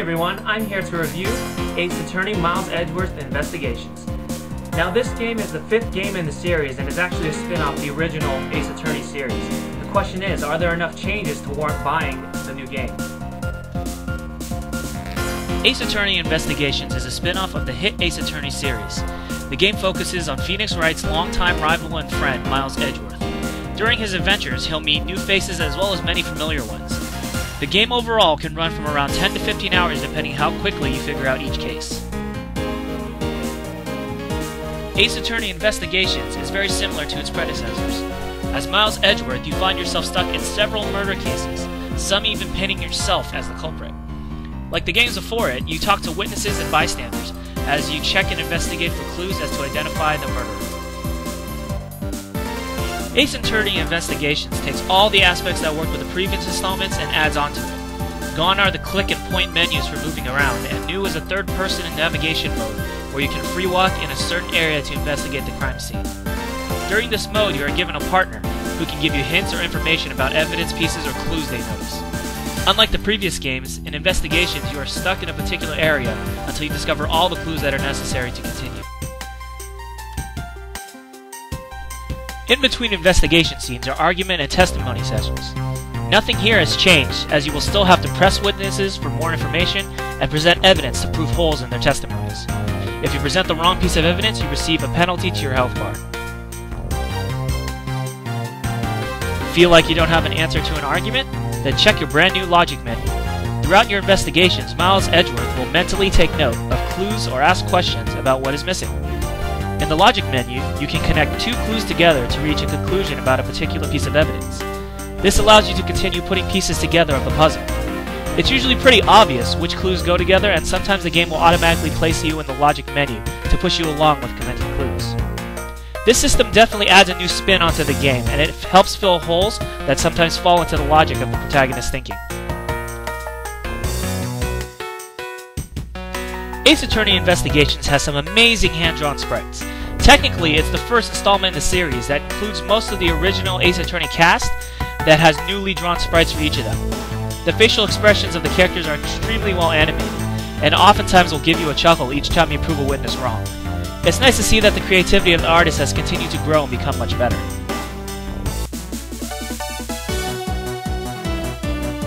everyone, I'm here to review Ace Attorney Miles Edgeworth Investigations. Now this game is the 5th game in the series and is actually a spin-off of the original Ace Attorney series. The question is, are there enough changes to warrant buying the new game? Ace Attorney Investigations is a spin-off of the hit Ace Attorney series. The game focuses on Phoenix Wright's longtime rival and friend, Miles Edgeworth. During his adventures, he'll meet new faces as well as many familiar ones. The game overall can run from around 10 to 15 hours depending how quickly you figure out each case. Ace Attorney Investigations is very similar to its predecessors. As Miles Edgeworth, you find yourself stuck in several murder cases, some even pinning yourself as the culprit. Like the games before it, you talk to witnesses and bystanders, as you check and investigate for clues as to identify the murderer. Ace Attorney Investigations takes all the aspects that worked with the previous installments and adds on to it. Gone are the click and point menus for moving around, and new is a third-person navigation mode, where you can free walk in a certain area to investigate the crime scene. During this mode, you are given a partner, who can give you hints or information about evidence pieces or clues they notice. Unlike the previous games, in investigations you are stuck in a particular area until you discover all the clues that are necessary to continue. In between investigation scenes are argument and testimony sessions. Nothing here has changed, as you will still have to press witnesses for more information and present evidence to prove holes in their testimonies. If you present the wrong piece of evidence, you receive a penalty to your health bar. Feel like you don't have an answer to an argument? Then check your brand new logic menu. Throughout your investigations, Miles Edgeworth will mentally take note of clues or ask questions about what is missing. In the logic menu, you can connect 2 clues together to reach a conclusion about a particular piece of evidence. This allows you to continue putting pieces together of the puzzle. It's usually pretty obvious which clues go together, and sometimes the game will automatically place you in the logic menu to push you along with connected clues. This system definitely adds a new spin onto the game, and it helps fill holes that sometimes fall into the logic of the protagonist's thinking. Ace Attorney Investigations has some amazing hand-drawn sprites. Technically, it's the first installment in the series that includes most of the original Ace Attorney cast that has newly drawn sprites for each of them. The facial expressions of the characters are extremely well animated, and oftentimes will give you a chuckle each time you prove a witness wrong. It's nice to see that the creativity of the artist has continued to grow and become much better.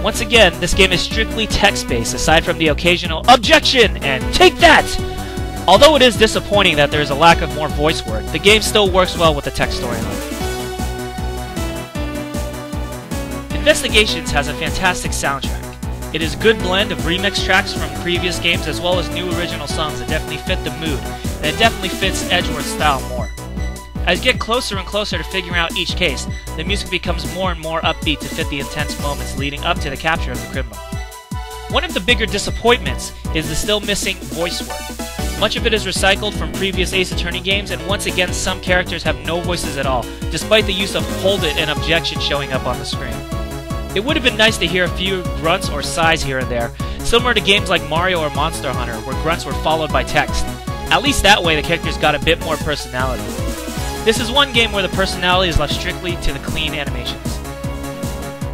Once again, this game is strictly text-based aside from the occasional "OBJECTION" and "TAKE THAT!" Although it is disappointing that there is a lack of more voice work, the game still works well with the text storyline. Investigations has a fantastic soundtrack. It is a good blend of remix tracks from previous games as well as new original songs that definitely fit the mood, and it definitely fits Edgeworth's style more. As you get closer and closer to figuring out each case, the music becomes more and more upbeat to fit the intense moments leading up to the capture of the criminal. One of the bigger disappointments is the still missing voice work. Much of it is recycled from previous Ace Attorney games, and once again some characters have no voices at all, despite the use of "hold it" and "objection" showing up on the screen. It would have been nice to hear a few grunts or sighs here and there, similar to games like Mario or Monster Hunter, where grunts were followed by text. At least that way the characters got a bit more personality. This is one game where the personality is left strictly to the clean animations.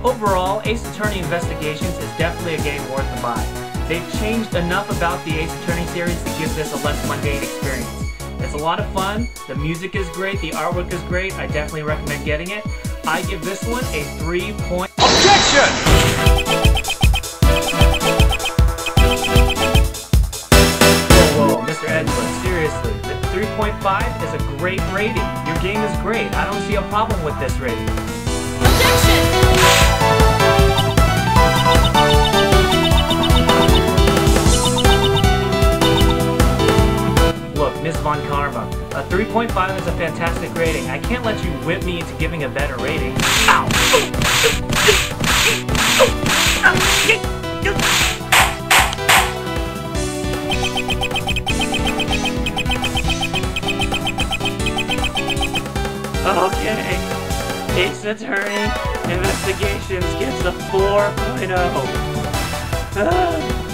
Overall, Ace Attorney Investigations is definitely a game worth a buy. They've changed enough about the Ace Attorney series to give this a less mundane experience. It's a lot of fun, the music is great, the artwork is great, I definitely recommend getting it. I give this one a 3-point... OBJECTION! Whoa, Mr. Edgeworth, seriously, the 3.5 is a great rating. Your game is great. I don't see a problem with this rating. OBJECTION! Look, Miss Von Karma, a 3.5 is a fantastic rating. I can't let you whip me into giving a better rating. Ow! Okay, Ace Attorney Investigations gets a 4.0.